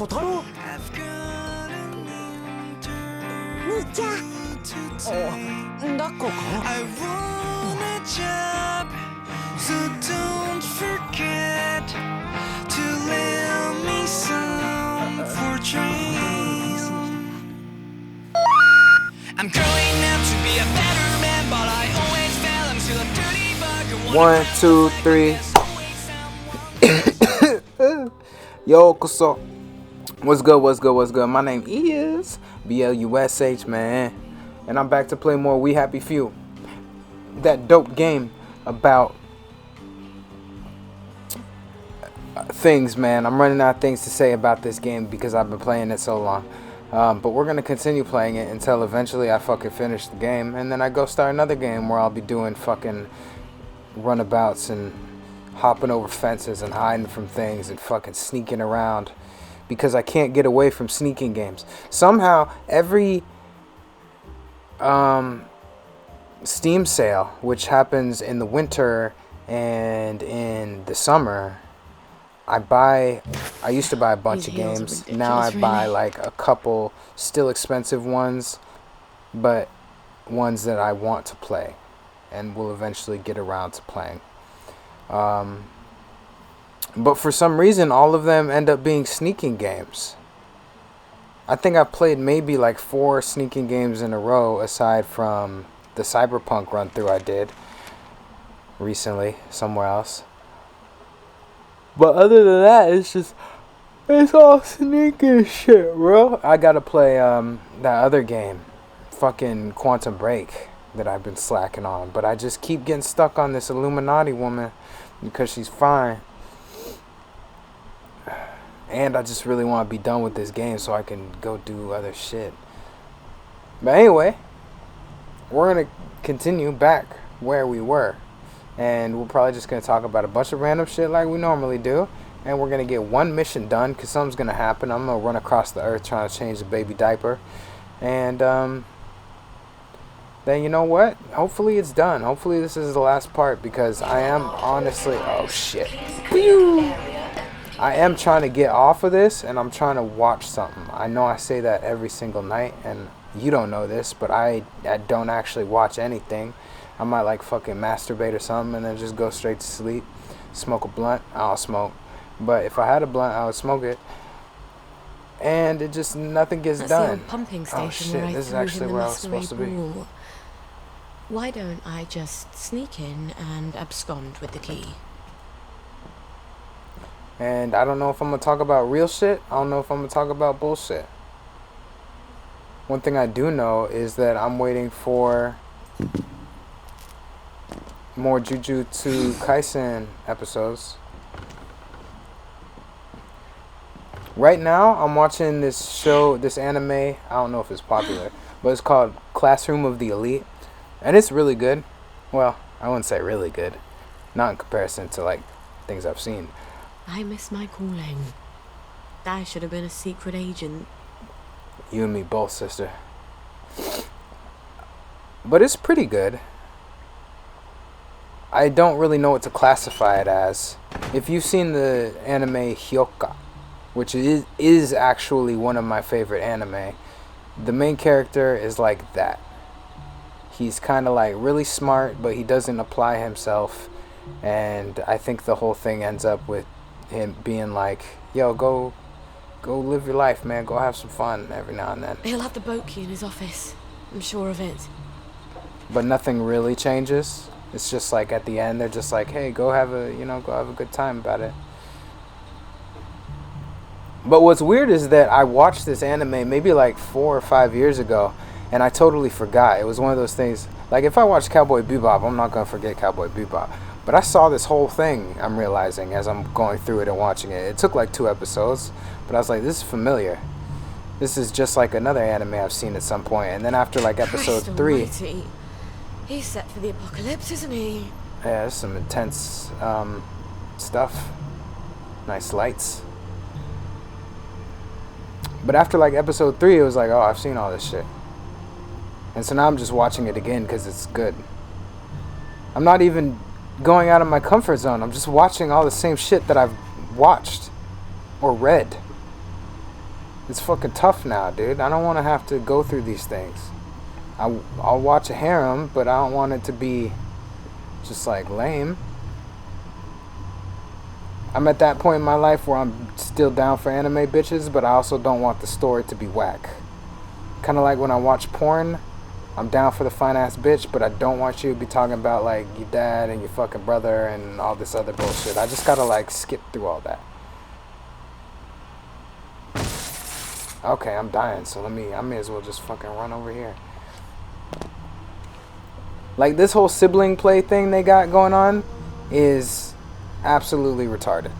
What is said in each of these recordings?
小太郎。兄ちゃん。抱っこか。So don't forget to lend me some for dreams. I'm growing up to be a better man, but I always fail. I'm still a dirty bug. 1, 2, 3. Yo, koso. What's good? My name is BLUSH, man. And I'm back to play more We Happy Few. That dope game about things, man. I'm running out of things to say about this game because I've been playing it so long. But we're going to continue playing it until eventually I fucking finish the game. And then I go start another game where I'll be doing fucking runabouts and hopping over fences and hiding from things and fucking sneaking around. Because I can't get away from sneaking games. Somehow, every Steam sale, which happens in the winter and in the summer, I used to buy a bunch of games. Now I buy like a couple still expensive ones, but ones that I want to play and will eventually get around to playing. But for some reason, all of them end up being sneaking games. I think I played maybe like 4 sneaking games in a row, aside from the Cyberpunk run through I did recently somewhere else. But other than that, it's all sneaking shit, bro. I gotta play that other game, fucking Quantum Break, that I've been slacking on. But I just keep getting stuck on this Illuminati woman because she's fine. And I just really want to be done with this game so I can go do other shit. But anyway, we're going to continue back where we were. And we're probably just going to talk about a bunch of random shit like we normally do. And we're going to get one mission done because something's going to happen. I'm going to run across the earth trying to change the baby diaper. And then you know what? Hopefully it's done. Hopefully this is the last part because I am honestly... Oh shit. Pew! I am trying to get off of this and I'm trying to watch something. I know I say that every single night and you don't know this, but I don't actually watch anything. I might like fucking masturbate or something and then just go straight to sleep. Smoke a blunt, I'll smoke. But if I had a blunt, I would smoke it. And it just, nothing gets done. The pumping station oh shit, where I this is threw actually him where the I was supposed to be. ball. Why don't I just sneak in and abscond with the key? And I don't know if I'm going to talk about real shit. I don't know if I'm going to talk about bullshit. One thing I do know is that I'm waiting for more Jujutsu Kaisen episodes. Right now, I'm watching this show, this anime. I don't know if it's popular, but it's called Classroom of the Elite. And it's really good. Well, I wouldn't say really good. Not in comparison to like things I've seen. I miss my calling. I should have been a secret agent. You and me both, sister. But it's pretty good. I don't really know what to classify it as. If you've seen the anime Hyoka, which is actually one of my favorite anime, the main character is like that. He's kind of like really smart, but he doesn't apply himself. And I think the whole thing ends up with him being like, yo, go live your life, man. Go have some fun every now and then. He'll have the boat key in his office. I'm sure of it. But nothing really changes. It's just like at the end, they're just like, hey, go have a good time about it. But what's weird is that I watched this anime maybe like 4 or 5 years ago, and I totally forgot. It was one of those things, like if I watched Cowboy Bebop, I'm not going to forget Cowboy Bebop. But I saw this whole thing, I'm realizing, as I'm going through it and watching it. It took like 2 episodes, but I was like, this is familiar. This is just like another anime I've seen at some point. And then after like episode 3... Almighty. He's set for the apocalypse, isn't he? Yeah, there's some intense stuff. Nice lights. But after like episode 3, it was like, oh, I've seen all this shit. And so now I'm just watching it again because it's good. I'm not even going out of my comfort zone. I'm just watching all the same shit that I've watched or read. It's fucking tough now, dude. I don't want to have to go through these things. I'll watch a harem, but I don't want it to be just like lame. I'm at that point in my life where I'm still down for anime bitches, but I also don't want the story to be whack. Kind of like when I watch porn, I'm down for the fine ass bitch, but I don't want you to be talking about like your dad and your fucking brother and all this other bullshit. I just gotta like skip through all that. Okay, I'm dying, so I may as well just fucking run over here. Like, this whole sibling play thing they got going on is absolutely retarded.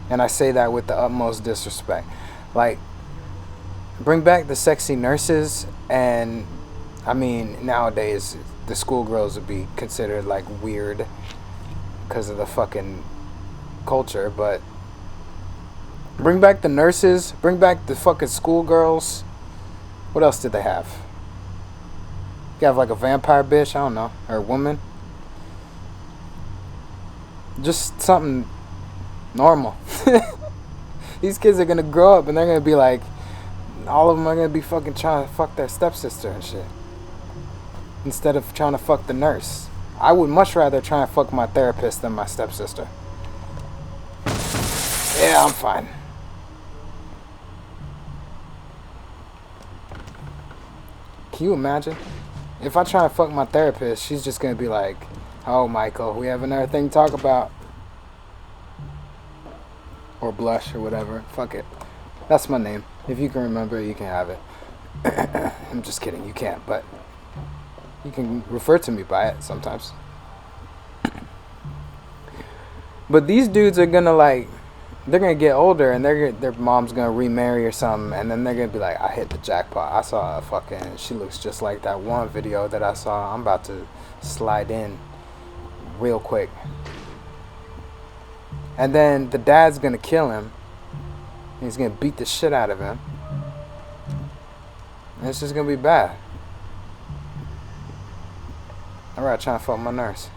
And I say that with the utmost disrespect. Like, bring back the sexy nurses, and I mean, nowadays the schoolgirls would be considered like weird because of the fucking culture, but bring back the nurses, bring back the fucking schoolgirls. What else did they have? You have like a vampire bitch, I don't know, or a woman. Just something normal. These kids are gonna grow up and they're gonna be like, all of them are gonna be fucking trying to fuck their stepsister and shit, instead of trying to fuck the nurse. I would much rather try and fuck my therapist than my stepsister. Yeah, I'm fine. Can you imagine? If I try and fuck my therapist, she's just gonna be like, oh, Michael, we have another thing to talk about. Or Blush or whatever. Fuck it. That's my name. If you can remember it, you can have it. I'm just kidding, you can't, but you can refer to me by it sometimes. But these dudes are gonna like, they're gonna get older and their mom's gonna remarry or something, and then they're gonna be like, I hit the jackpot. I saw a fucking, she looks just like that one video that I saw. I'm about to slide in real quick. And then the dad's gonna kill him. He's gonna beat the shit out of him. And it's just gonna be bad. Alright, trying to fuck my nurse.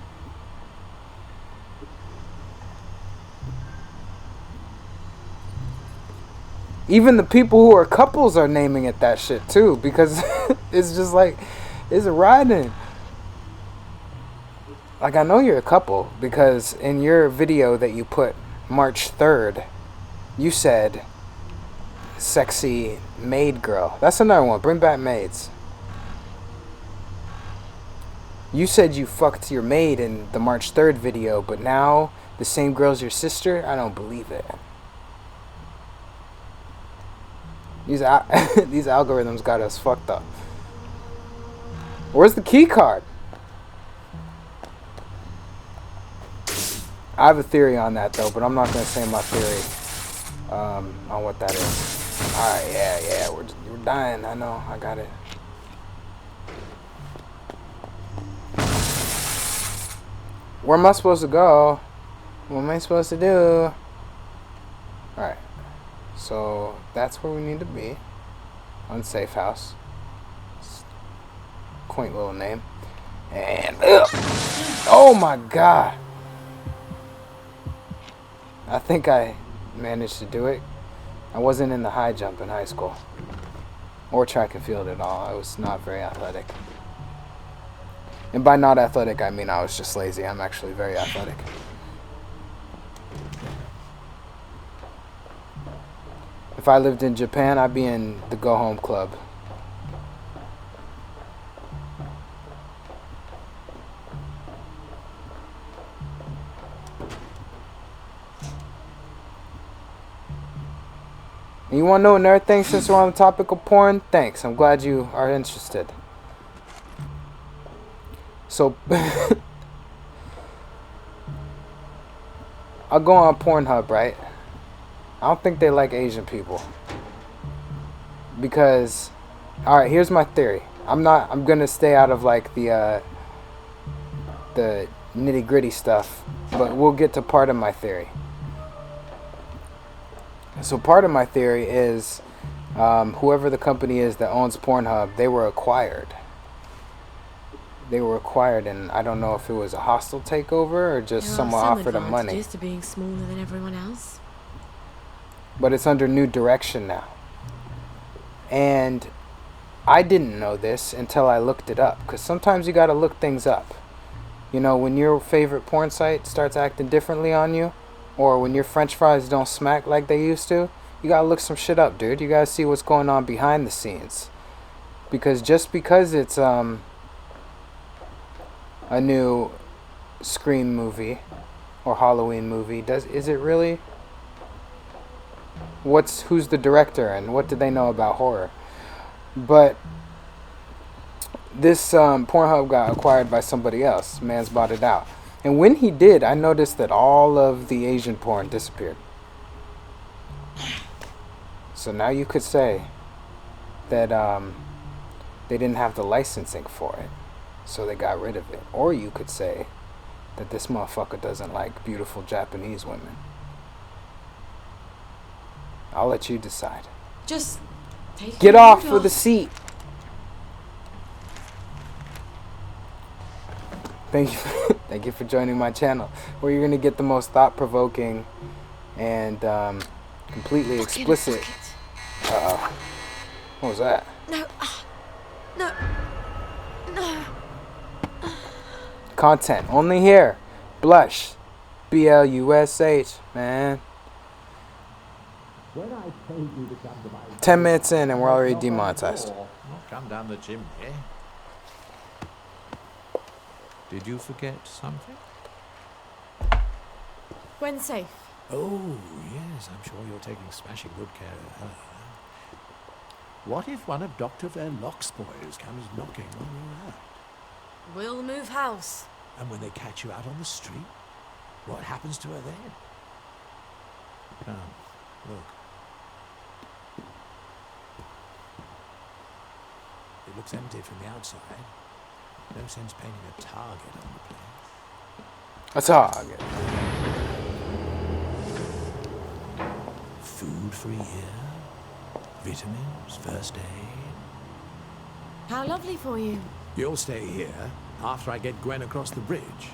Even the people who are couples are naming it that shit too, because it's just like, it's riding. Like, I know you're a couple because in your video that you put March 3rd, you said sexy maid girl. That's another one. Bring back maids. You said you fucked your maid in the March 3rd video, but now the same girl's your sister? I don't believe it. These algorithms got us fucked up. Where's the key card? I have a theory on that though, but I'm not gonna say my theory on what that is. All right, yeah, we're dying. I know, I got it. Where am I supposed to go? What am I supposed to do? All right. So that's where we need to be. Unsafe house. Quaint little name. And oh my god. I think I managed to do it. I wasn't in the high jump in high school. Or track and field at all. I was not very athletic. And by not athletic, I mean I was just lazy. I'm actually very athletic. If I lived in Japan, I'd be in the Go Home Club. And you want to know another thing since we're on the topic of porn? Thanks. I'm glad you are interested. So, I'll go on Pornhub, right? I don't think they like Asian people. Because, alright, here's my theory. I'm gonna stay out of like the nitty gritty stuff, but we'll get to part of my theory. So part of my theory is, whoever the company is that owns Pornhub, they were acquired. They were acquired, and I don't know if it was a hostile takeover or just someone offered them money. To being smaller than everyone else. But it's under new direction now. And I didn't know this until I looked it up, because sometimes you gotta look things up. You know, when your favorite porn site starts acting differently on you, or when your french fries don't smack like they used to, you gotta look some shit up, dude. You gotta see what's going on behind the scenes. Because just because it's a new Scream movie or Halloween movie, is it really? Who's the director and what do they know about horror? But this Pornhub got acquired by somebody else. Man's bought it out. And when he did, I noticed that all of the Asian porn disappeared. So now you could say that they didn't have the licensing for it, so they got rid of it. Or you could say that this motherfucker doesn't like beautiful Japanese women. I'll let you decide. Just get off of the seat. Thank you for joining my channel, where you're gonna get the most thought-provoking and completely explicit. What was that? No. No. Content only here. Blush, BLUSH, man. 10 minutes in and we're already demonetized. Not come down the chimney. Did you forget something? Gwen's safe. Oh, yes, I'm sure you're taking smashing good care of her. What if one of Dr. Verlock's boys comes knocking on your out? We'll move house. And when they catch you out on the street, what happens to her then? Come, look. It looks empty from the outside. No sense painting a target on the place. A target. Food for a year, vitamins, first aid. How lovely for you. You'll stay here after I get Gwen across the bridge.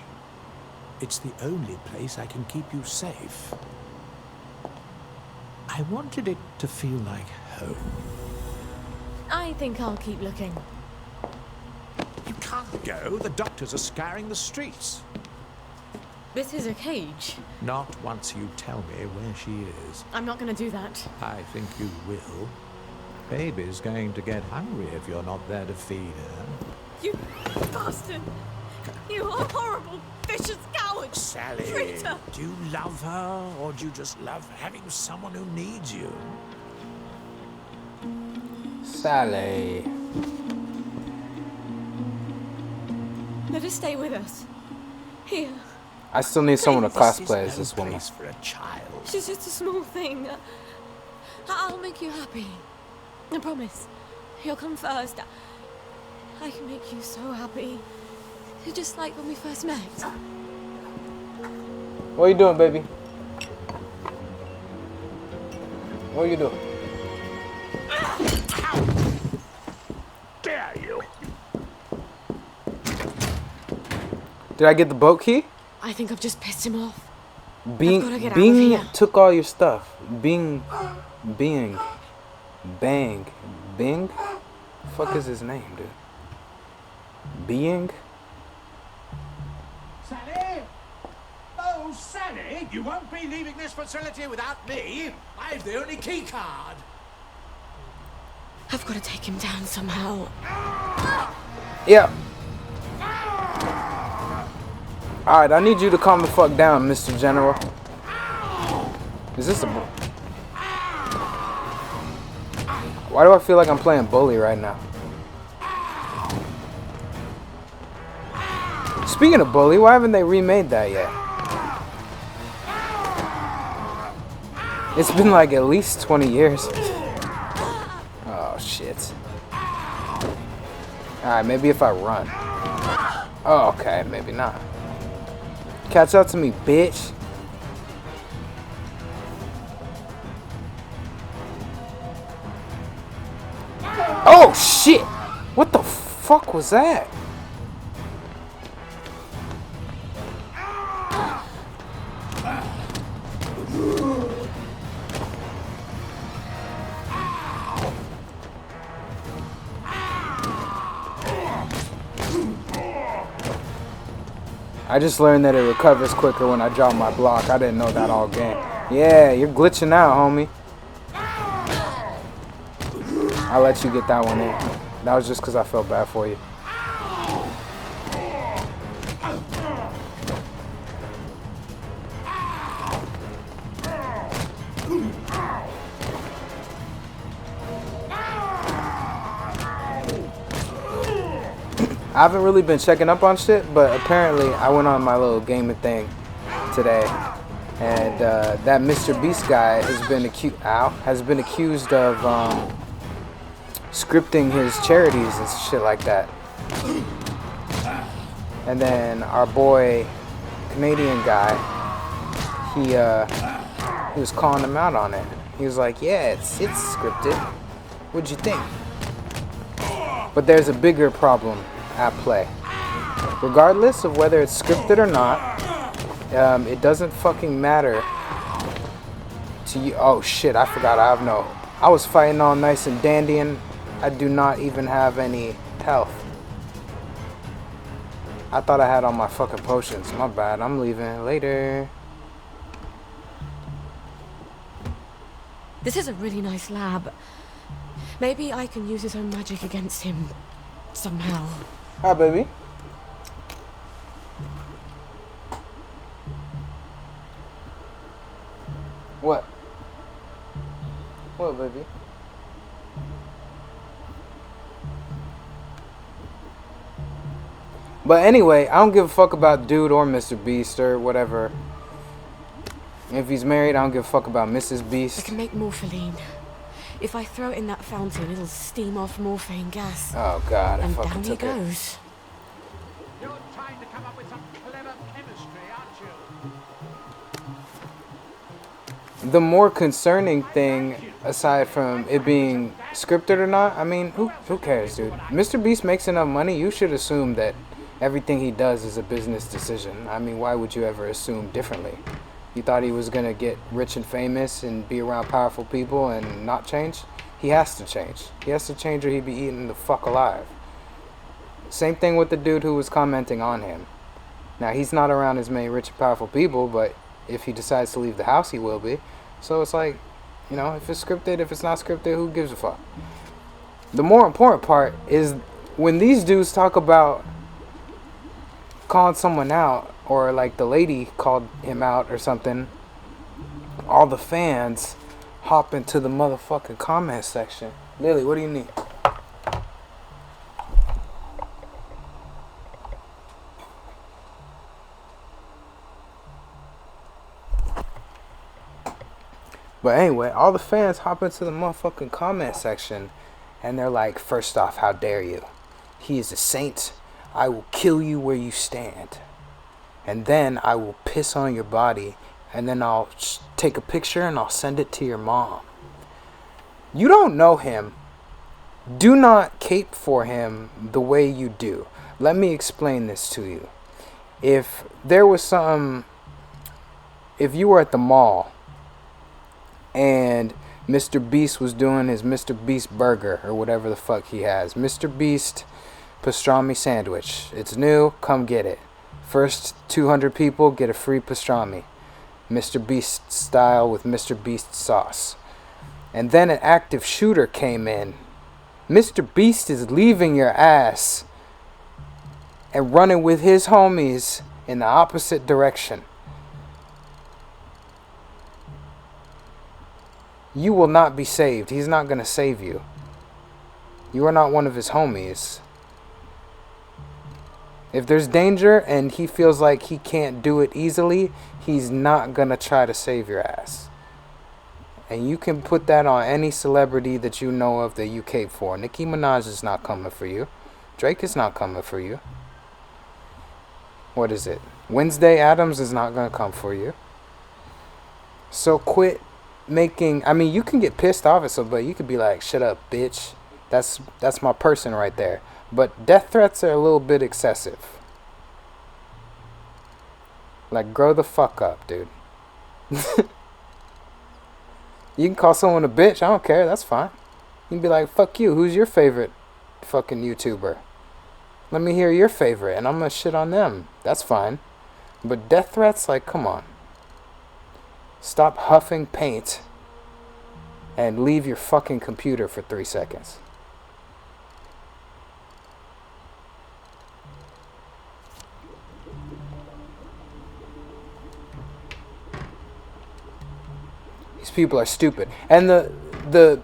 It's the only place I can keep you safe. I wanted it to feel like home. I think I'll keep looking. You can't go. The doctors are scouring the streets. This is a cage. Not once you tell me where she is. I'm not gonna do that. I think you will. Baby's going to get hungry if you're not there to feed her. You bastard! You horrible, vicious coward! Sally, Traitor! do you love her, or do you just love having someone who needs you? Sally. Let her stay with us. Here. I still need someone to cosplay as This this woman. place for a child. She's just a small thing. I'll make you happy. I promise. You'll come first. I can make you so happy. Just like when we first met. What are you doing, baby? What are you doing? Dare you? Did I get the boat key? I think I've just pissed him off. Bing gotta get out of Bing here. took all your stuff. Bing Bang. Bing? Fuck is his name, dude? Being? Sally? Oh, Sally, you won't be leaving this facility without me. I've the only key card. I've got to take him down somehow. Yeah. Alright, I need you to calm the fuck down, Mr. General. Is this a... Why do I feel like I'm playing bully right now? Speaking of bully, why haven't they remade that yet? It's been like at least 20 years. Oh, shit. Alright, maybe if I run. Oh, okay, maybe not. Catch up to me, bitch. Oh, shit! What the fuck was that? I just learned that it recovers quicker when I drop my block. I didn't know that all game. Yeah, you're glitching out, homie. I'll let you get that one in. That was just because I felt bad for you. I haven't really been checking up on shit, but apparently I went on my little gaming thing today, and that Mr. Beast guy has been accused of scripting his charities and shit like that. And then our boy, Canadian guy, he was calling him out on it. He was like, "Yeah, it's scripted. What'd you think?" But there's a bigger problem at play. Regardless of whether it's scripted or not, it doesn't fucking matter to you. Oh shit, I forgot I was fighting all nice and dandy and I do not even have any health. I thought I had all my fucking potions. My bad, I'm leaving later. This is a really nice lab. Maybe I can use his own magic against him somehow. Hi, baby. What? What, baby? But anyway, I don't give a fuck about dude or Mr. Beast or whatever. If he's married, I don't give a fuck about Mrs. I Beast. can make morpholine. If I throw it in that fountain, it'll steam off morphine gas. Oh god, I And fucking down he took it. goes. You're trying to come up with some clever chemistry, aren't you? The more concerning thing, aside from it being scripted or not, I mean, who cares, dude? Mr. Beast makes enough money, you should assume that everything he does is a business decision. I mean, why would you ever assume differently? You thought he was gonna get rich and famous and be around powerful people and not change? He has to change. He has to change or he'd be eaten the fuck alive. Same thing with the dude who was commenting on him. Now, he's not around as many rich and powerful people, but if he decides to leave the house, he will be. So it's like, you know, if it's scripted, if it's not scripted, who gives a fuck? The more important part is when these dudes talk about calling someone out, or like the lady called him out or something, all the fans hop into the motherfucking comment section. Lily, what do you need? But anyway, all the fans hop into the motherfucking comment section and they're like, first off, how dare you? He is a saint. I will kill you where you stand. And then I will piss on your body and then I'll take a picture and I'll send it to your mom. You don't know him. Do not cape for him the way you do. Let me explain this to you. If there was if you were at the mall and Mr. Beast was doing his Mr. Beast burger or whatever the fuck he has. Mr. Beast pastrami sandwich. It's new. Come get it. First 200 people get a free pastrami. Mr. Beast style with Mr. Beast sauce. And then an active shooter came in. Mr. Beast is leaving your ass and running with his homies in the opposite direction. You will not be saved. He's not going to save you. You are not one of his homies. If there's danger and he feels like he can't do it easily, he's not going to try to save your ass. And you can put that on any celebrity that you know of that you cape for. Nicki Minaj is not coming for you. Drake is not coming for you. What is it? Wednesday Addams is not going to come for you. So quit making... I mean, you can get pissed off at somebody. You could be like, shut up, bitch. That's my person right there. But death threats are a little bit excessive. Like, grow the fuck up, dude. You can call someone a bitch. I don't care. That's fine. You can be like, fuck you. Who's your favorite fucking YouTuber? Let me hear your favorite, and I'm going to shit on them. That's fine. But death threats, like, come on. Stop huffing paint and leave your fucking computer for 3 seconds. These people are stupid. And the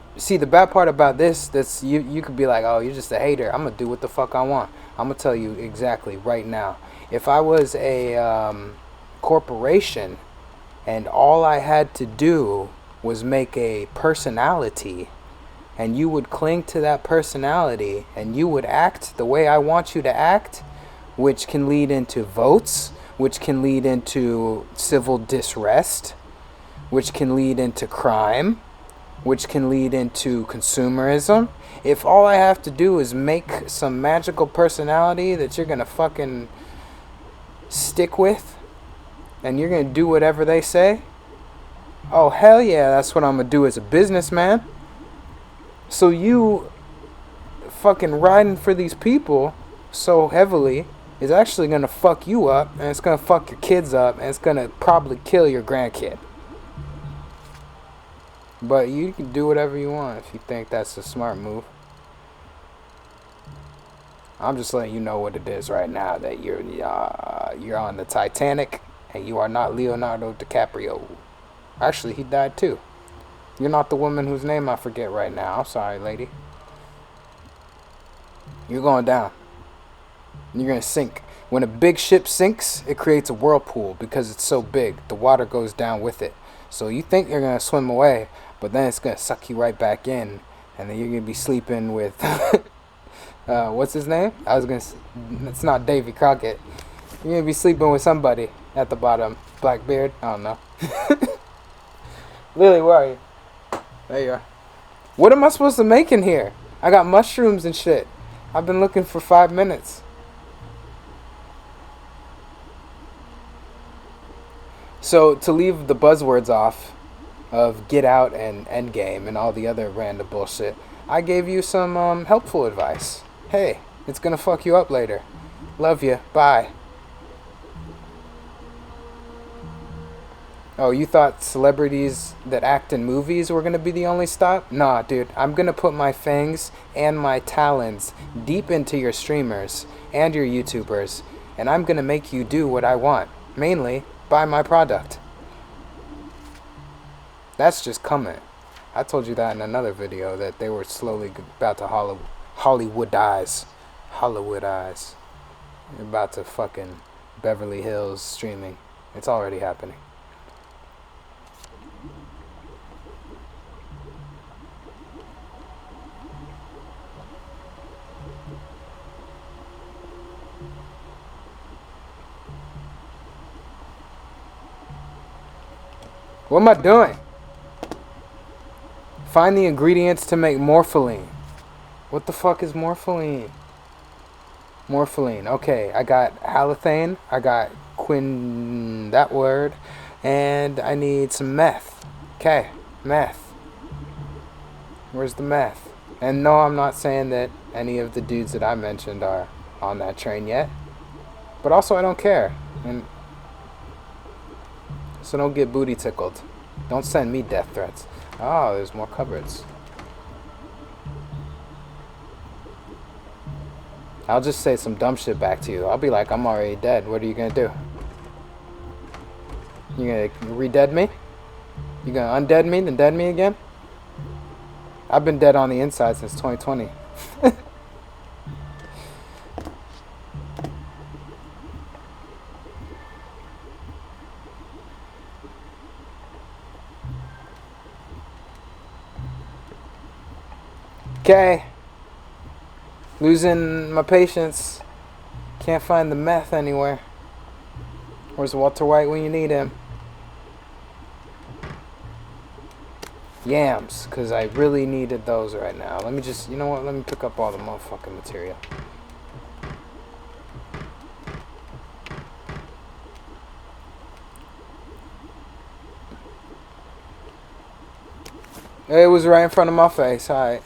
bad part about this, that's you could be like, oh, you're just a hater. I'm gonna do what the fuck I want. I'm gonna tell you exactly right now. If I was a corporation and all I had to do was make a personality, and you would cling to that personality, and you would act the way I want you to act, which can lead into votes, which can lead into civil disrest, which can lead into crime, which can lead into consumerism. If all I have to do is make some magical personality that you're gonna fucking stick with, and you're gonna do whatever they say, oh hell yeah, that's what I'm gonna do as a businessman. So you fucking riding for these people so heavily is actually gonna fuck you up, and it's gonna fuck your kids up, and it's gonna probably kill your grandkid. But you can do whatever you want if you think that's a smart move. I'm just letting you know what it is right now, that you're on the Titanic and you are not Leonardo DiCaprio. Actually, he died too. You're not the woman whose name I forget right now. I'm sorry, lady. You're going down. You're going to sink. When a big ship sinks, it creates a whirlpool because it's so big. The water goes down with it. So you think you're going to swim away, but then it's going to suck you right back in. And then you're going to be sleeping with... what's his name? It's not Davy Crockett. You're going to be sleeping with somebody at the bottom. Blackbeard? I don't know. Lily, where are you? There you are. What am I supposed to make in here? I got mushrooms and shit. I've been looking for 5 minutes. So, to leave the buzzwords off of Get Out and Endgame and all the other random bullshit, I gave you some helpful advice. Hey, it's gonna fuck you up later. Love you. Bye. Oh, you thought celebrities that act in movies were gonna be the only stop? Nah, dude. I'm gonna put my fangs and my talons deep into your streamers and your YouTubers, and I'm gonna make you do what I want. Mainly, buy my product. That's just coming. I told you that in another video, that they were slowly about to Hollywoodize. They're about to fucking Beverly Hills streaming. It's already happening. What am I doing? Find the ingredients to make morpholine. What the fuck is morpholine? Morpholine. Okay, I got halothane. I got that word. And I need some meth. Okay, meth. Where's the meth? And no, I'm not saying that any of the dudes that I mentioned are on that train yet. But also, I don't care. And so don't get booty tickled. Don't send me death threats. Oh, there's more cupboards. I'll just say some dumb shit back to you. I'll be like, I'm already dead. What are you gonna do? You gonna re-dead me? You gonna undead me, then dead me again? I've been dead on the inside since 2020. Okay. Losing my patience. Can't find the meth anywhere. Where's Walter White when you need him? Yams, because I really needed those right now. Let me just, you know what? Let me pick up all the motherfucking material. It was right in front of my face. Alright.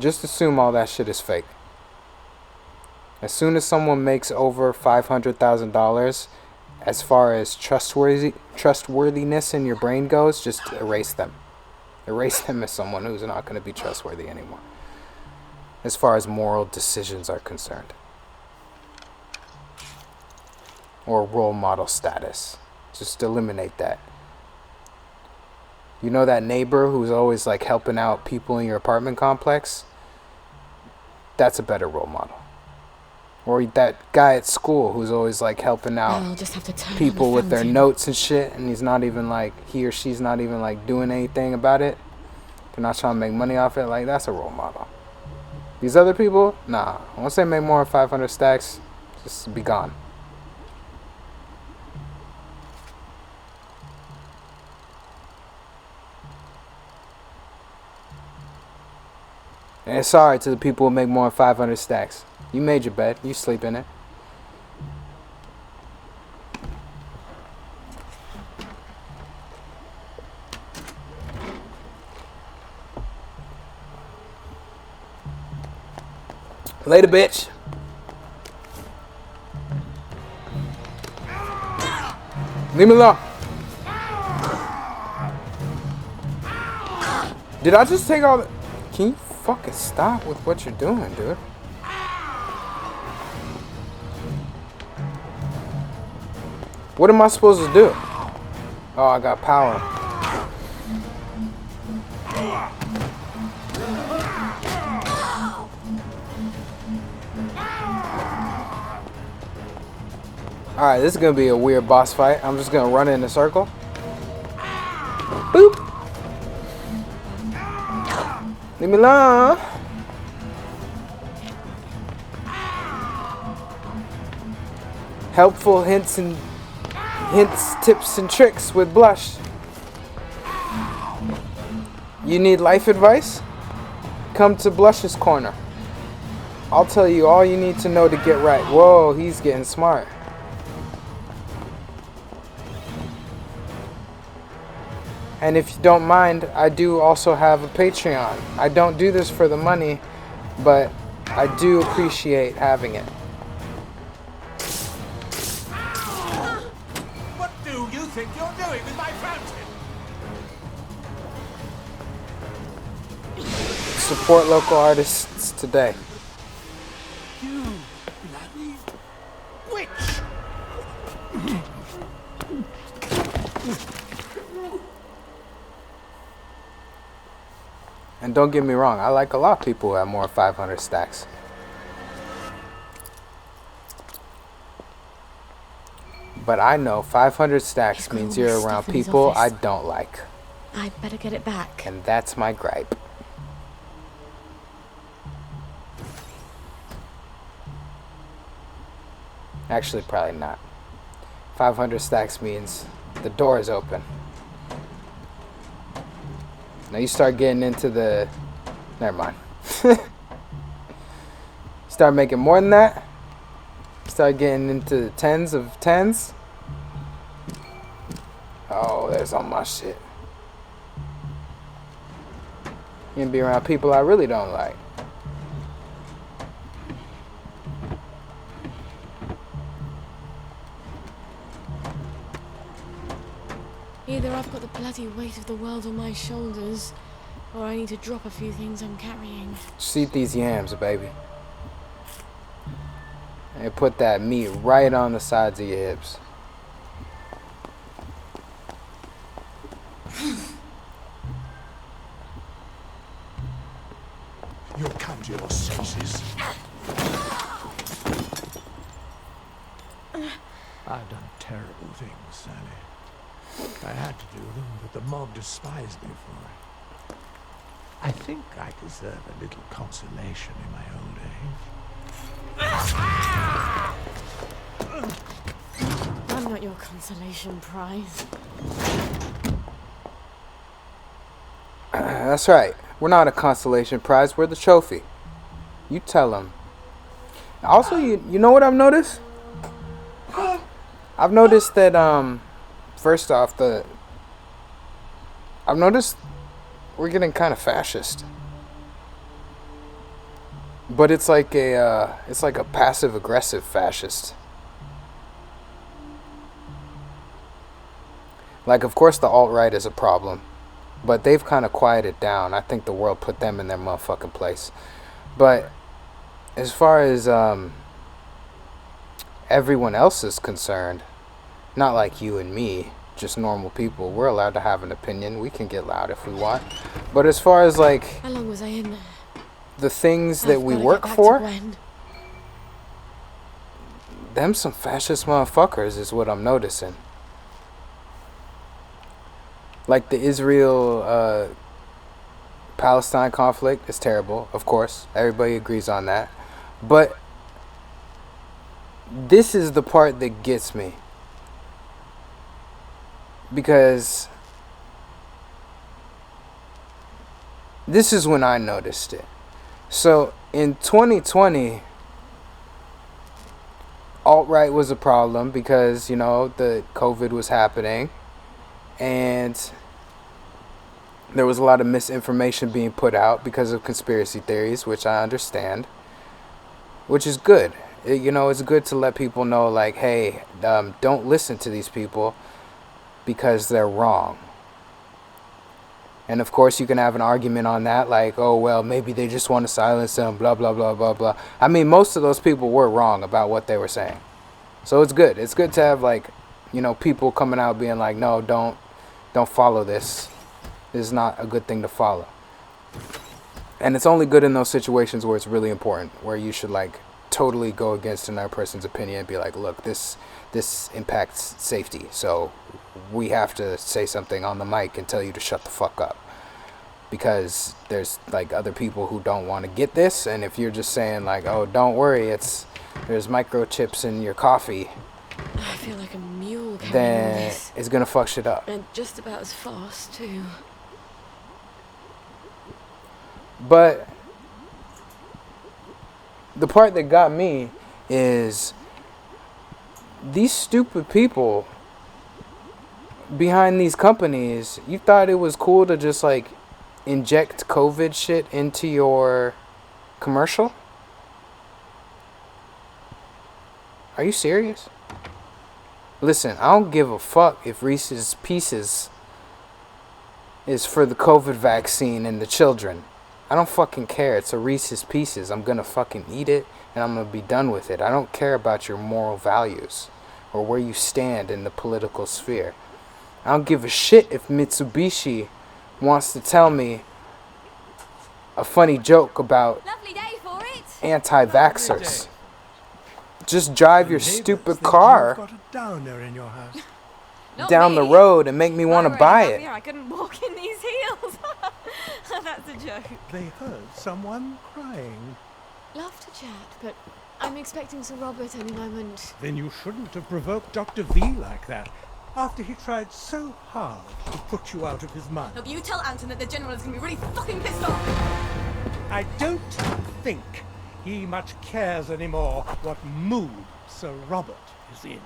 Just assume all that shit is fake. As soon as someone makes over $500,000, as far as trustworthiness in your brain goes, just erase them. Erase them as someone who's not going to be trustworthy anymore. As far as moral decisions are concerned. Or role model status. Just eliminate that. You know that neighbor who's always like helping out people in your apartment complex? That's a better role model. Or that guy at school who's always like helping out I'll just have to turn people on the with their fountain. notes and shit, and he's not even like, he or she's not even like doing anything about it. They're not trying to make money off it. Like, that's a role model. These other people, nah. Once they make more than 500 stacks, just be gone. And sorry to the people who make more than 500 stacks. You made your bed. You sleep in it. Later, bitch. Leave me alone. Did I just take all the... Can you fucking stop with what you're doing, dude? What am I supposed to do? Oh, I got power. Alright, this is gonna be a weird boss fight. I'm just gonna run in a circle. Boop! Leave me alone! Helpful hints, tips, and tricks with Blush. You need life advice? Come to Blush's corner. I'll tell you all you need to know to get right. Whoa, he's getting smart. And if you don't mind, I do also have a Patreon. I don't do this for the money, but I do appreciate having it. What do you think you're doing with my fountain? Support local artists today. You bloody witch! And don't get me wrong, I like a lot of people who have more than 500 stacks. But I know 500 stacks means you're around people I don't like. I'd better get it back. And that's my gripe. Actually, probably not. 500 stacks means the door is open. Now you start getting into the... Never mind. Start making more than that. Start getting into the tens of tens. Oh, there's all my shit. You're gonna be around people I really don't like. Either I've got the bloody weight of the world on my shoulders, or I need to drop a few things I'm carrying. Just eat these yams, baby. And put that meat right on the sides of your hips. You'll come to your senses. I've done terrible things, Sally. I had to do them, but the mob despised me for it. I think I deserve a little consolation in my old age. I'm not your consolation prize. That's right. We're not a consolation prize. We're the trophy. You tell them. Also, you know what I've noticed? I've noticed that, first off, I've noticed we're getting kind of fascist. But it's like a passive aggressive fascist. Like, of course the alt-right is a problem, but they've kind of quieted down. I think the world put them in their motherfucking place. But as far as everyone else is concerned, not like you and me, just normal people, we're allowed to have an opinion. We can get loud if we want. But as far as like How long was I in there? the things that I've we gotta work get back to for, Gwen. them some fascist motherfuckers is what I'm noticing. Like the Israel Palestine conflict is terrible, of course. Everybody agrees on that. But this is the part that gets me. Because this is when I noticed it. So in 2020, alt-right was a problem because, you know, the COVID was happening. And there was a lot of misinformation being put out because of conspiracy theories, which I understand, which is good. You know, it's good to let people know, like, hey, don't listen to these people because they're wrong. And of course, you can have an argument on that, like, oh, well, maybe they just want to silence them, blah, blah, blah, blah, blah. I mean, most of those people were wrong about what they were saying. So it's good. It's good to have, like, you know, people coming out being like, no, don't follow this. This is not a good thing to follow. And it's only good in those situations where it's really important, where you should, like, totally go against another person's opinion and be like, look, this impacts safety, so we have to say something on the mic and tell you to shut the fuck up, because there's like other people who don't want to get this. And if you're just saying like, oh, don't worry, there's microchips in your coffee, I feel like a mule carrying all then this. it's gonna fuck shit up. And just about as fast too. But the part that got me is these stupid people behind these companies. You thought it was cool to just like inject COVID shit into your commercial? Are you serious? Listen, I don't give a fuck if Reese's Pieces is for the COVID vaccine and the children. I don't fucking care. It's a Reese's Pieces. I'm gonna fucking eat it and I'm gonna be done with it. I don't care about your moral values or where you stand in the political sphere. I don't give a shit if Mitsubishi wants to tell me a funny joke about Lovely day for it. anti-vaxxers. Just drive your stupid car You've got a downer in your house. Not down the me. road and make me want to If I buy were it. here, I couldn't walk in these heels. That's a joke. They heard someone crying. Love to chat, but I'm expecting Sir Robert any moment. Then you shouldn't have provoked Dr. V like that, after he tried so hard to put you out of his mind. Look, you tell Anton that the General is going to be really fucking pissed off. I don't think he much cares anymore what mood Sir Robert is in.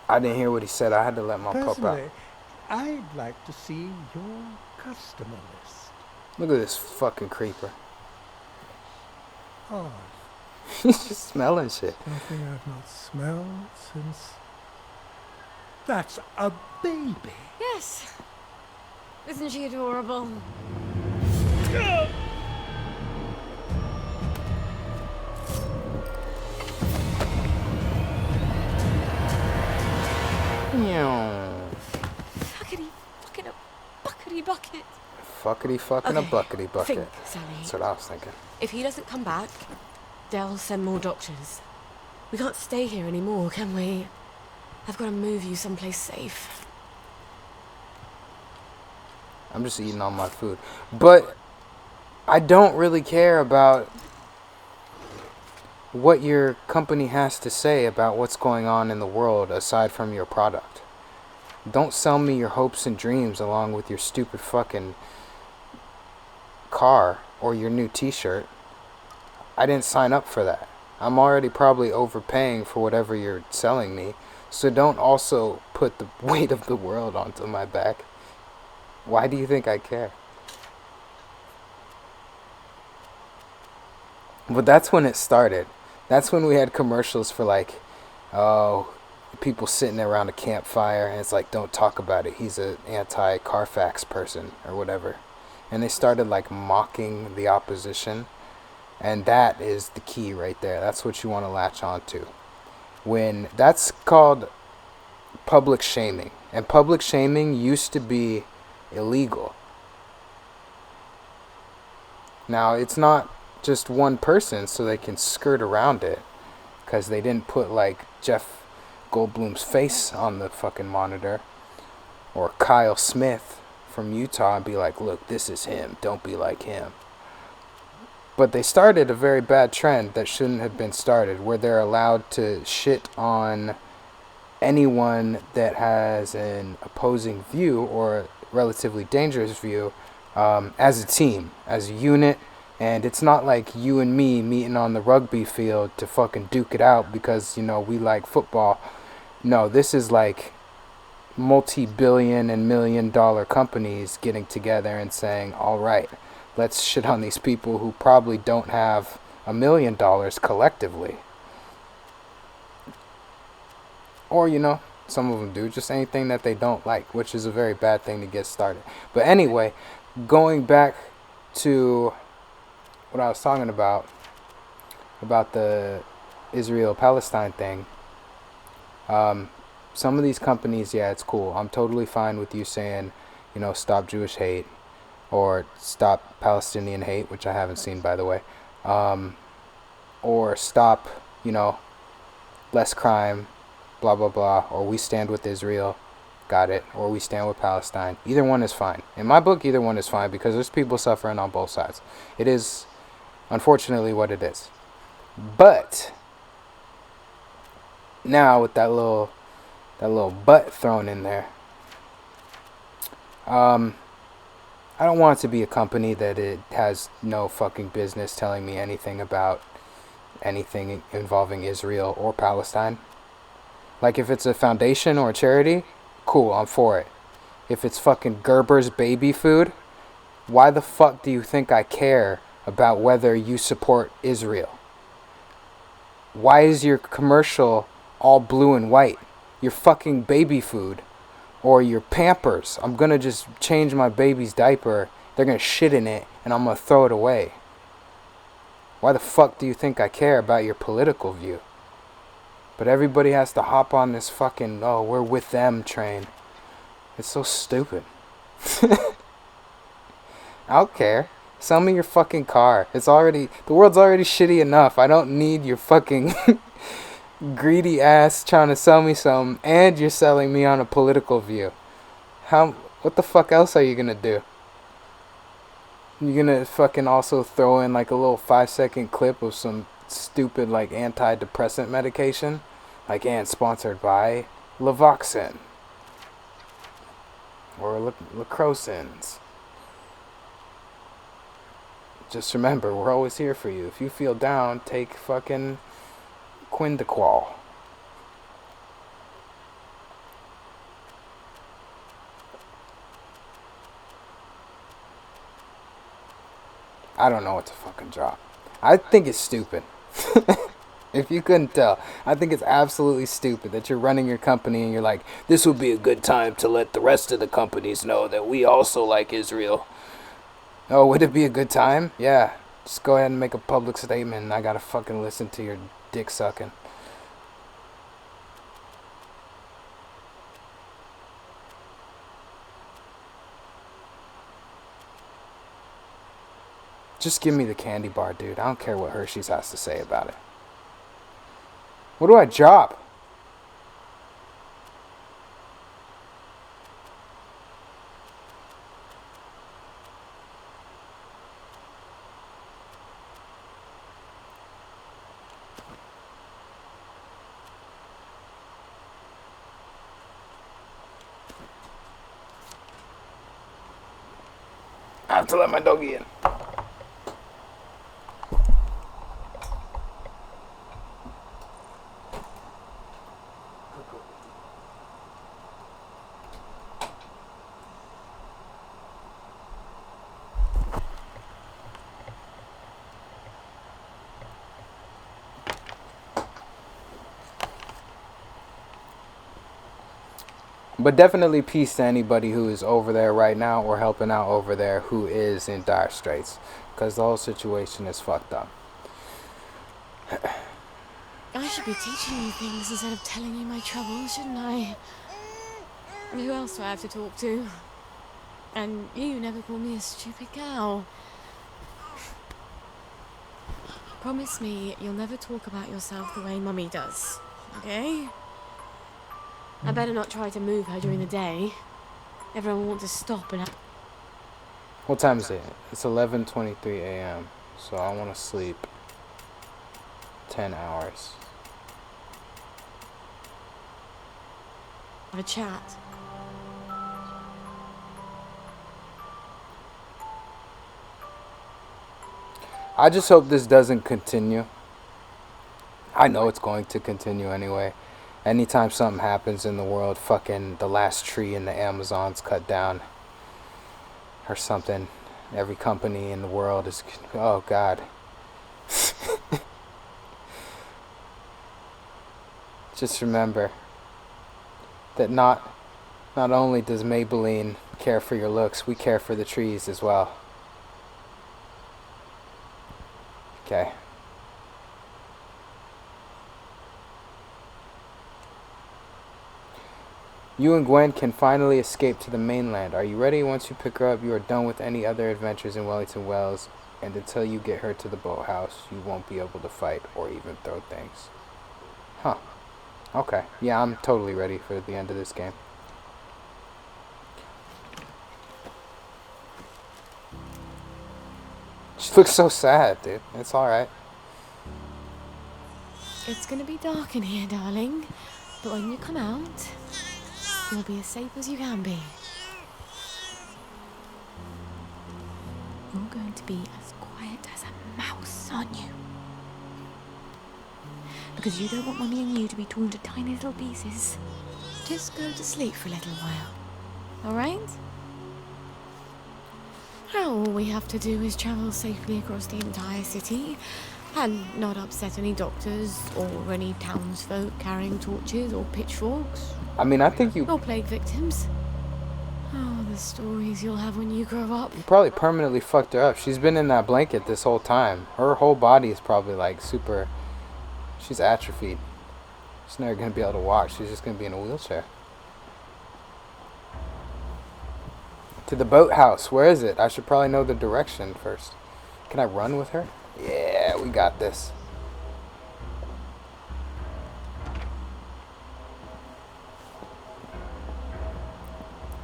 I didn't hear what he said. I had to let my pup out. Personally, I'd like to see your customer list. Look at this fucking creeper. Oh, He's just smelling shit. something I've not smelled since... That's a baby. Yes. Isn't she adorable? Fuckity fucking a buckety bucket. Fuckity fucking a Okay, buckety bucket. think, Sally. That's what I was thinking. If he doesn't come back, they'll send more doctors. We can't stay here anymore, can we? I've got to move you someplace safe. I'm just eating all my food. But I don't really care about what your company has to say about what's going on in the world aside from your product. Don't sell me your hopes and dreams along with your stupid fucking car or your new t-shirt. I didn't sign up for that. I'm already probably overpaying for whatever you're selling me. So don't also put the weight of the world onto my back. Why do you think I care? But that's when it started. That's when we had commercials for like, oh, people sitting around a campfire, and it's like, don't talk about it. He's an anti-Carfax person or whatever. And they started like mocking the opposition. And that is the key right there. That's what you want to latch on to. When that's called public shaming. And public shaming used to be illegal. Now, it's not just one person, so they can skirt around it. Because they didn't put like Jeff Goldblum's face on the fucking monitor. Or Kyle Smith from Utah and be like, look, this is him. Don't be like him. But they started a very bad trend that shouldn't have been started, where they're allowed to shit on anyone that has an opposing view or a relatively dangerous view as a team, as a unit. And it's not like you and me meeting on the rugby field to fucking duke it out because, you know, we like football. No, this is like multi-billion and million-dollar companies getting together and saying, all right, let's shit on these people who probably don't have $1 million collectively. Or, you know, some of them do. Just anything that they don't like, which is a very bad thing to get started. But anyway, going back to what I was talking about the Israel-Palestine thing. Some of these companies, yeah, it's cool. I'm totally fine with you saying, you know, stop Jewish hate. Or stop Palestinian hate, which I haven't seen, by the way. Or stop, you know, less crime, blah, blah, blah. Or we stand with Israel, got it. Or we stand with Palestine. Either one is fine. In my book, either one is fine because there's people suffering on both sides. It is, unfortunately, what it is. But now with that little butt thrown in there, I don't want it to be a company that it has no fucking business telling me anything about anything involving Israel or Palestine. Like if it's a foundation or a charity, cool, I'm for it. If it's fucking Gerber's baby food, why the fuck do you think I care about whether you support Israel? Why is your commercial all blue and white? Your fucking baby food. Or your Pampers. I'm going to just change my baby's diaper. They're going to shit in it. And I'm going to throw it away. Why the fuck do you think I care about your political view? But everybody has to hop on this fucking, oh, we're with them train. It's so stupid. I don't care. Sell me your fucking car. The world's already shitty enough. I don't need your fucking greedy ass trying to sell me something, and you're selling me on a political view. What the fuck else are you gonna do? You gonna fucking also throw in like a little 5-second clip of some stupid like antidepressant medication, like, and sponsored by Lavoxin or Lacrosins. Just remember, we're always here for you. If you feel down, take fucking Quindaqual. I don't know what to fucking drop. I think it's stupid. If you couldn't tell, I think it's absolutely stupid that you're running your company and you're like, this would be a good time to let the rest of the companies know that we also like Israel. Oh, would it be a good time? Yeah. Just go ahead and make a public statement and I gotta fucking listen to your dick sucking. Just give me the candy bar, dude. I don't care what Hershey's has to say about it. What do I drop? I have to let my doggy in. But definitely peace to anybody who is over there right now or helping out over there who is in dire straits. Because the whole situation is fucked up. I should be teaching you things instead of telling you my troubles, shouldn't I? Who else do I have to talk to? And you never call me a stupid cow. Promise me you'll never talk about yourself the way Mummy does, okay? I better not try to move her during the day. Everyone will want to stop and... What time is it? It's 11:23 a.m. So I want to sleep 10 hours. have a chat. I just hope this doesn't continue. I know it's going to continue anyway. Anytime something happens in the world, fucking the last tree in the Amazon's cut down or something, every company in the world is, oh God. Just remember that not only does Maybelline care for your looks, we care for the trees as well. Okay. You and Gwen can finally escape to the mainland. Are you ready? Once you pick her up, you are done with any other adventures in Wellington Wells, and until you get her to the boathouse, you won't be able to fight or even throw things. Huh. Okay. Yeah, I'm totally ready for the end of this game. She looks so sad, dude. It's alright. It's gonna be dark in here, darling. But when you come out, you'll be as safe as you can be. You're going to be as quiet as a mouse, aren't you? Because you don't want Mummy and you to be torn to tiny little pieces. Just go to sleep for a little while. Alright? All we have to do is travel safely across the entire city and not upset any doctors or any townsfolk carrying torches or pitchforks. I mean, I think you Or plague victims. Oh, the stories you'll have when you grow up. probably permanently fucked her up. She's been in that blanket this whole time. Her whole body is probably like super... She's atrophied. She's never going to be able to walk. She's just going to be in a wheelchair. To the boathouse. Where is it? I should probably know the direction first. Can I run with her? Yeah, we got this.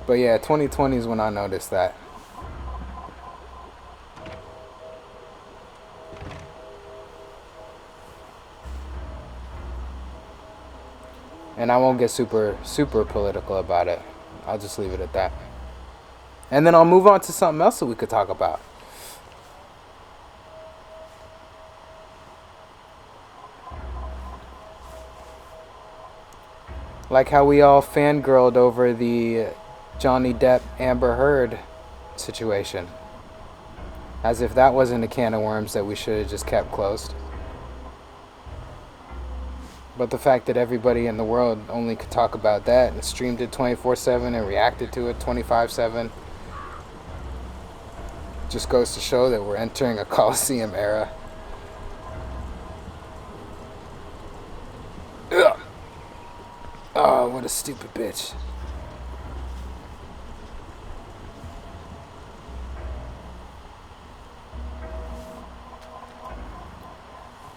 But yeah, 2020 is when I noticed that. And I won't get super political about it. I'll just leave it at that. And then I'll move on to something else that we could talk about. Like how we all fangirled over the Johnny Depp Amber Heard situation. As if that wasn't a can of worms that we should have just kept closed. But the fact that everybody in the world only could talk about that and streamed it 24/7 and reacted to it 25/7 just goes to show that we're entering a Coliseum era. Ugh. Oh, what a stupid bitch.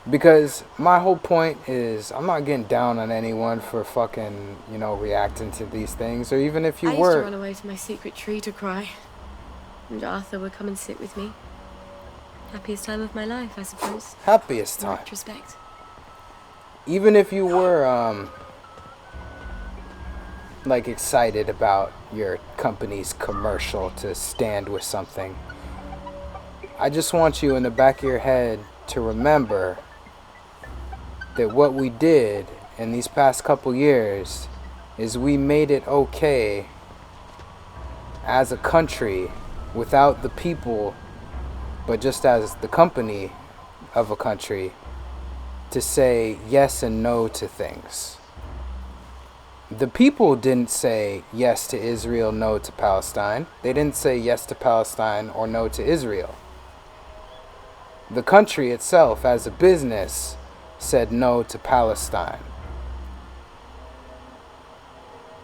Because my whole point is, I'm not getting down on anyone for fucking, reacting to these things. Or even if you I were. used to run away to my secret tree to cry. And Arthur would come and sit with me. Happiest time of my life, I suppose. Happiest In time. retrospect. Even if you were, excited about your company's commercial to stand with something, I just want you in the back of your head to remember that what we did in these past couple years is we made it okay as a country without the people, but just as the company of a country, to say yes and no to things. The people didn't say yes to Israel, no to Palestine. They didn't say yes to Palestine or no to Israel. The country itself, as a business, said no to Palestine.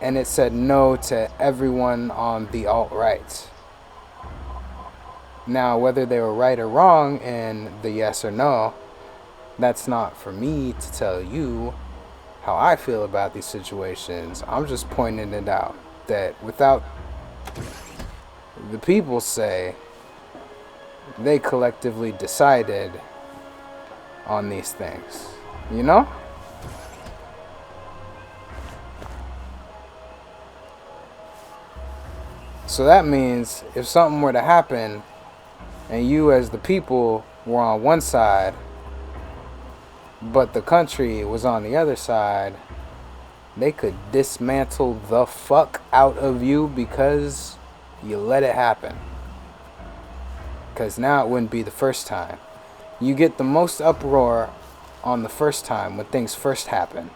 And it said no to everyone on the alt-right. Now, whether they were right or wrong in the yes or no, that's not for me to tell you how I feel about these situations. I'm just pointing it out that without the people say they collectively decided on these things, you know? So that means if something were to happen and you as the people were on one side but the country was on the other side, they could dismantle the fuck out of you because you let it happen. Because now it wouldn't be the first time. You get the most uproar on the first time when things first happen.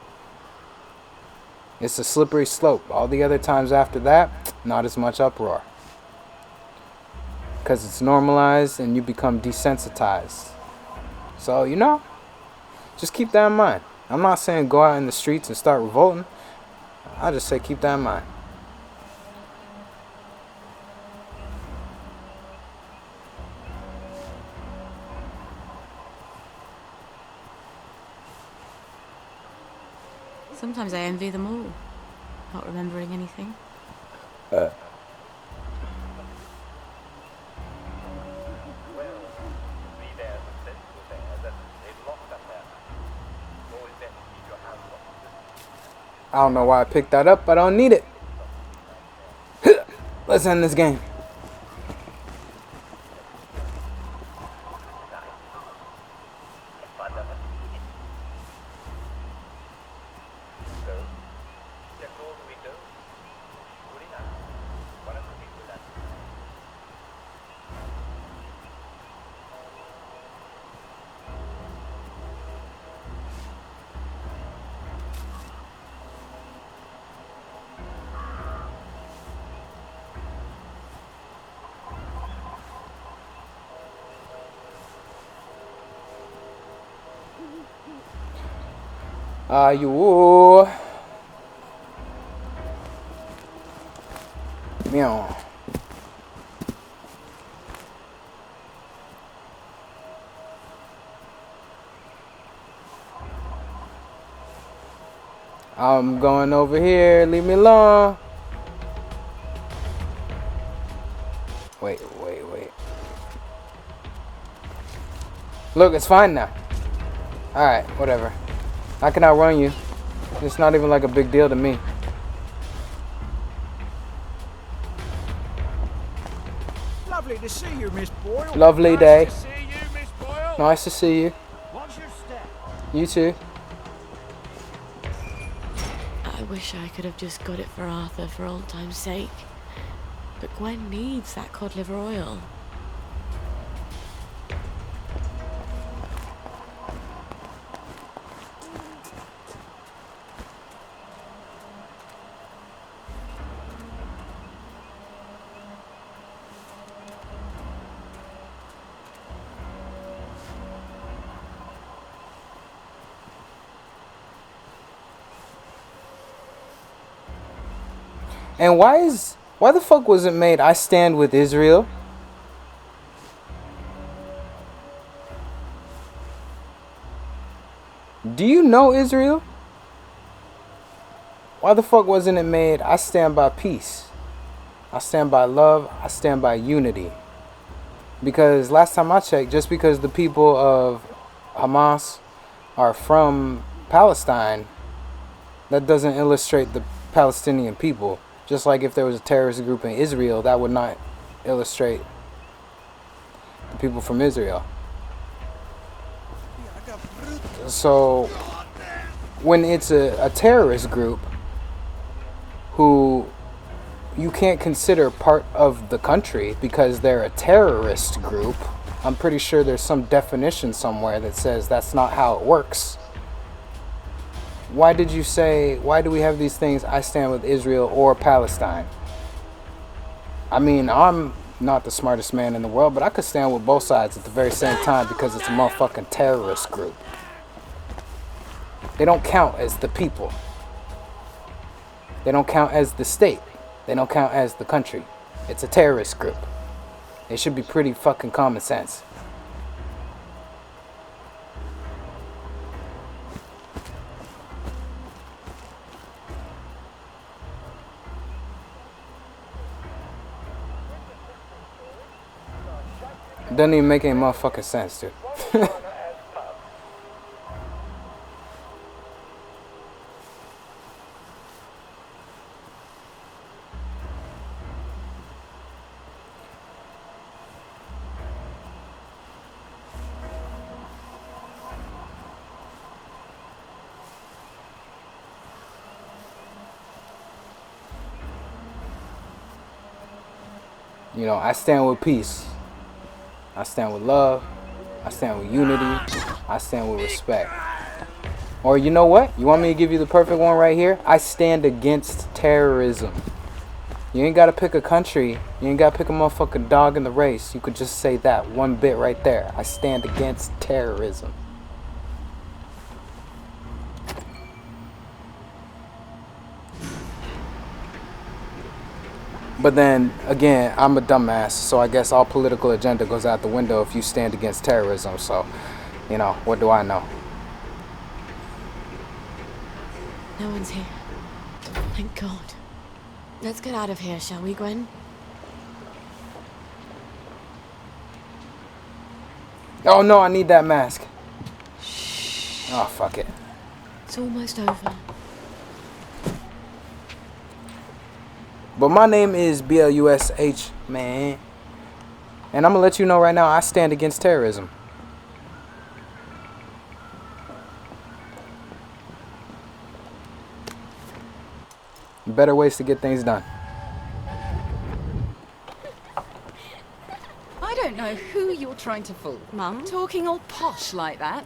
It's a slippery slope. All the other times after that, not as much uproar. Because it's normalized and you become desensitized. So, you know, just keep that in mind. I'm not saying go out in the streets and start revolting. I just say keep that in mind. Sometimes I envy them all, not remembering anything. I don't know why I picked that up. I don't need it. Let's end this game. You meow. I'm going over here. Leave me alone. Wait. Look, it's fine now. Alright, whatever. I can outrun you. It's not even like a big deal to me. Lovely to see you, Miss Boyle. Lovely day. Nice to see you, Miss Boyle. Nice to see you. What's your step? You too. I wish I could have just got it for Arthur for old time's sake. But Gwen needs that cod liver oil. And why the fuck was it made I stand with Israel? Do you know Israel? Why the fuck wasn't it made I stand by peace? I stand by love. I stand by unity. Because last time I checked, just because the people of Hamas are from Palestine, that doesn't illustrate the Palestinian people. Just like if there was a terrorist group in Israel, that would not illustrate the people from Israel. So when it's a terrorist group who you can't consider part of the country because they're a terrorist group, I'm pretty sure there's some definition somewhere that says that's not how it works. why did you say, why do we have these things, I stand with Israel or Palestine? I mean, I'm not the smartest man in the world, but I could stand with both sides at the very same time because it's a motherfucking terrorist group. They don't count as the people. They don't count as the state. They don't count as the country. It's a terrorist group. It should be pretty fucking common sense. It doesn't even make any motherfucking sense, dude. You know, I stand with peace. I stand with love. I stand with unity. I stand with respect. Or you know what? You want me to give you the perfect one right here? I stand against terrorism. You ain't got to pick a country. You ain't got to pick a motherfucking dog in the race. You could just say that one bit right there. I stand against terrorism. But then, again, I'm a dumbass, so I guess all political agenda goes out the window if you stand against terrorism. So, you know, what do I know? No one's here. Thank God. Let's get out of here, shall we, Gwen? Oh, no, I need that mask. Shh. Oh, fuck it. It's almost over. But my name is BLUSH, man. And I'm going to let you know right now, I stand against terrorism. Better ways to get things done. I don't know who you're trying to fool. Mum? Talking all posh like that.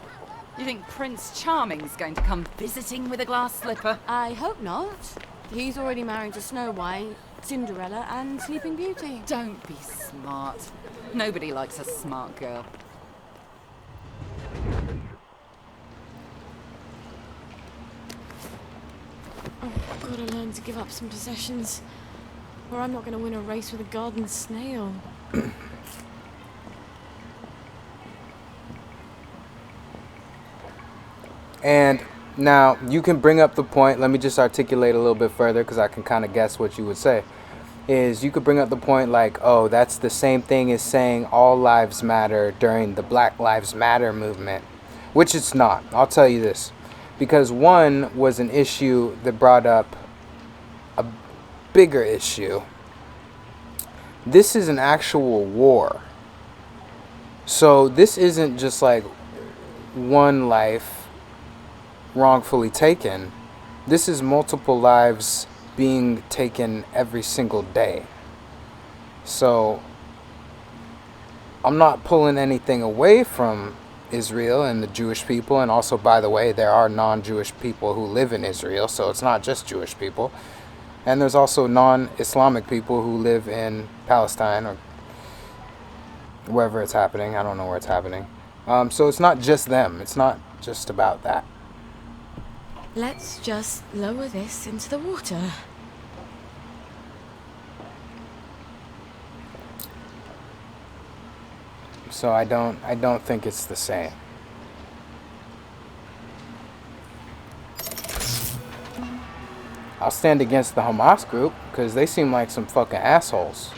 You think Prince Charming's going to come visiting with a glass slipper? I hope not. He's already married to Snow White, Cinderella, and Sleeping Beauty. Don't be smart. Nobody likes a smart girl. Oh, I've got to learn to give up some possessions, or I'm not going to win a race with a garden snail. And now you can bring up the point. Let me just articulate a little bit further because I can kind of guess what you would say. Is you could bring up the point like, oh, that's the same thing as saying all lives matter during the Black Lives Matter movement, which it's not. I'll tell you this, because one was an issue that brought up a bigger issue. This is an actual war. So this isn't just like one life wrongfully taken. This is multiple lives being taken every single day. So I'm not pulling anything away from Israel and the Jewish people, and also, by the way, there are non-Jewish people who live in Israel, so it's not just Jewish people. And there's also non-Islamic people who live in Palestine or wherever it's happening. I don't know where it's happening. So it's not just them. It's not just about that. Let's just lower this into the water. So I don't think it's the same. I'll stand against the Hamas group because they seem like some fucking assholes.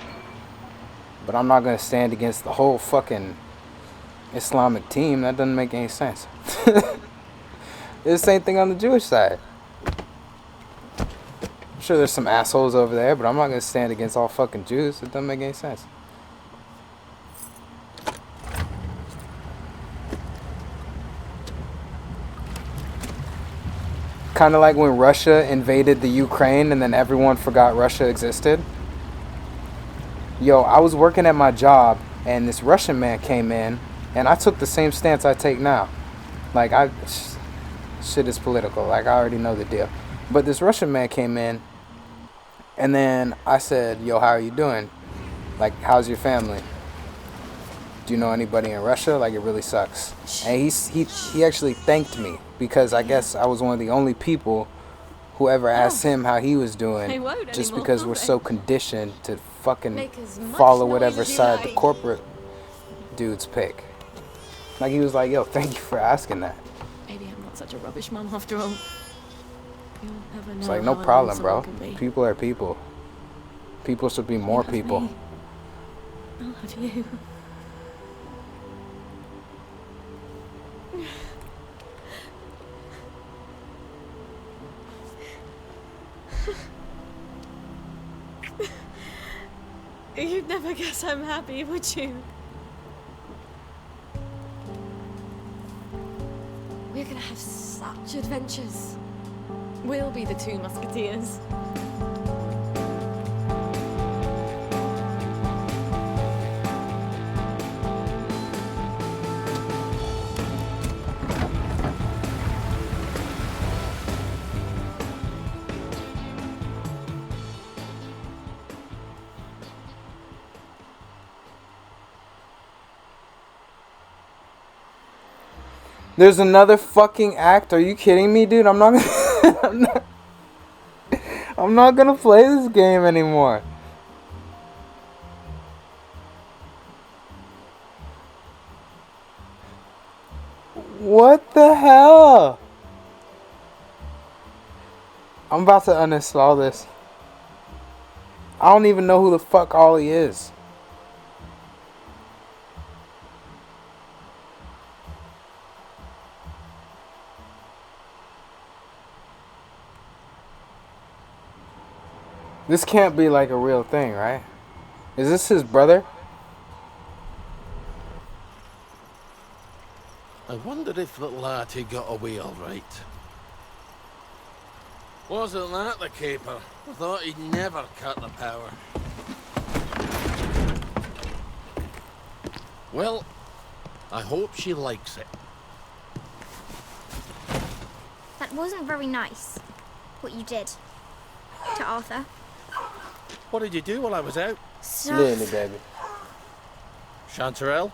But I'm not gonna stand against the whole fucking Islamic team. That doesn't make any sense. It's the same thing on the Jewish side. I'm sure there's some assholes over there, but I'm not gonna stand against all fucking Jews. It doesn't make any sense. Kind of like when Russia invaded the Ukraine and then everyone forgot Russia existed. Yo, I was working at my job and this Russian man came in and I took the same stance I take now. Like, it's shit is political. Like, I already know the deal. But this Russian man came in, and then I said, yo, how are you doing? Like, how's your family? Do you know anybody in Russia? Like, it really sucks. And he actually thanked me, because I guess I was one of the only people who ever asked him how he was doing, They won't just anymore, because will we're they? so conditioned to fucking Make as much follow noise whatever as you side the like. corporate dudes pick. Like, he was like, yo, thank you for asking that. Maybe I'm not such a rubbish mum after all. You'll never know. It's like, no how problem, alone bro. someone can be. People are people. People should be more You have people. me. I'll have you. You'd never guess I'm happy, would you? We're gonna have such adventures. We'll be the two musketeers. There's another fucking act. Are you kidding me, dude? I'm not I'm not gonna play this game anymore. What the hell? I'm about to uninstall this. I don't even know who the fuck Ollie is. This can't be like a real thing, right? Is this his brother? I wonder if little Artie got away all right. Wasn't that the caper? I thought he'd never cut the power. Well, I hope she likes it. That wasn't very nice, what you did to Arthur. What did you do while I was out? Lily, baby. Chanterelle?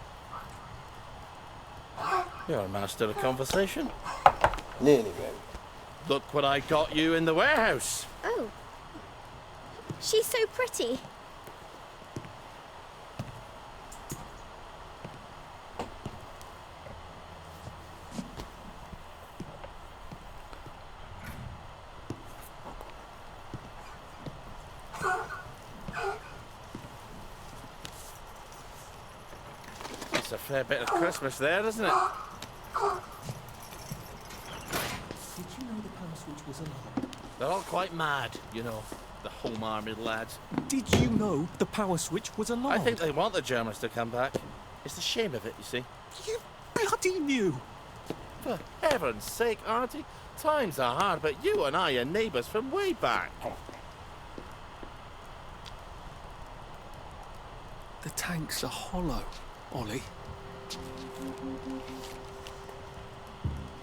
You're a master of conversation. Lily, baby. Look what I got you in the warehouse. Oh. She's so pretty. That's a fair bit of Christmas there, isn't it? Did you know the power switch was alarmed? They're all quite mad, you know, the Home Army lads. Did you know the power switch was alarmed? I think they want the Germans to come back. It's the shame of it, you see. You bloody knew! For heaven's sake, Auntie, times are hard, but you and I are neighbours from way back. The tanks are hollow, Ollie.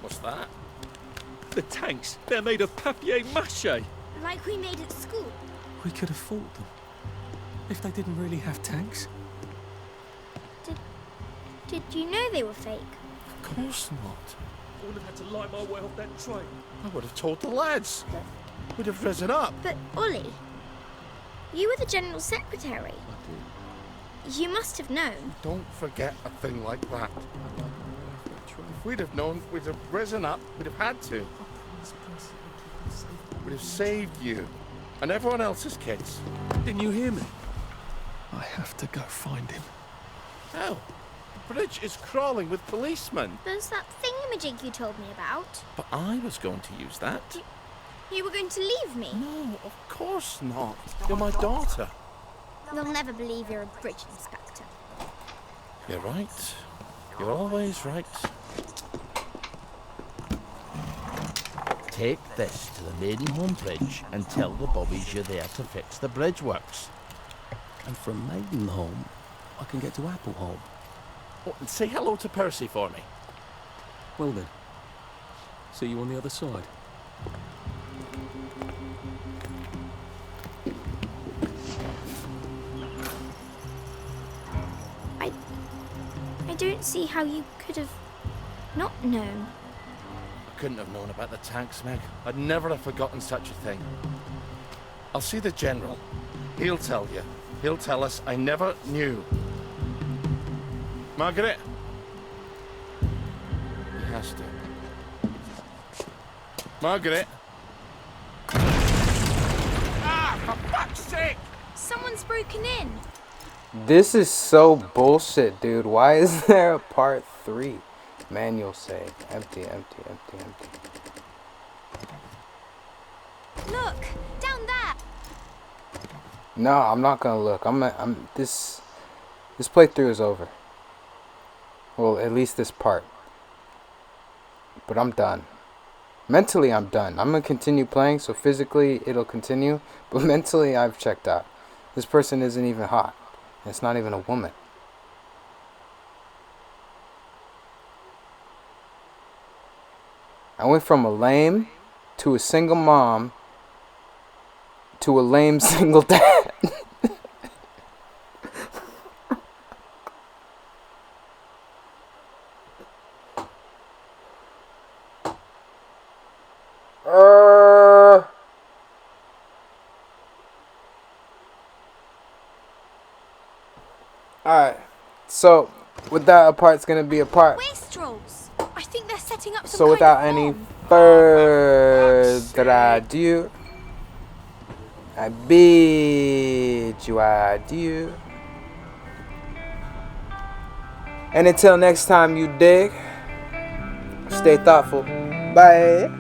What's that? The tanks, they're made of papier-mâché. Like we made at school. We could have fought them. If they didn't really have tanks. Did you know they were fake? Of course not. I would have had to light my way off that train. I would have told the lads. We'd have risen up. But Ollie, you were the General Secretary. You must have known. Don't forget a thing like that. If we'd have known, we'd have risen up. We'd have had to. We'd have saved you and everyone else's kids. Didn't you hear me? I have to go find him. Oh, the bridge is crawling with policemen. There's that thingamajig you told me about. But I was going to use that. You were going to leave me. No, of course not. You're my daughter. They'll never believe you're a bridge inspector. You're right. You're always right. Take this to the Maidenholm Bridge and tell the bobbies you're there to fix the bridge works. And from Maidenholm, I can get to Appleholm. Oh, and say hello to Percy for me. Well then. See you on the other side. I don't see how you could have not known. I couldn't have known about the tanks, Meg. I'd never have forgotten such a thing. I'll see the General. He'll tell you. He'll tell us I never knew. Margaret? He has to. Margaret? Ah, for fuck's sake! Someone's broken in. This is so bullshit, dude. Why is there a part 3? Manual save. Empty, empty, empty, empty. Look, down there. No, I'm not gonna look. This playthrough is over. Well, at least this part. But I'm done. Mentally, I'm done. I'm gonna continue playing, so physically it'll continue. But mentally, I've checked out. This person isn't even hot. It's not even a woman. I went from a lame to a single mom to a lame single dad. Alright, so with that, a part's gonna be a part. Wastrels. I think they're setting up some So without any further ado, I bid you adieu. And until next time, you dig, stay thoughtful. Bye.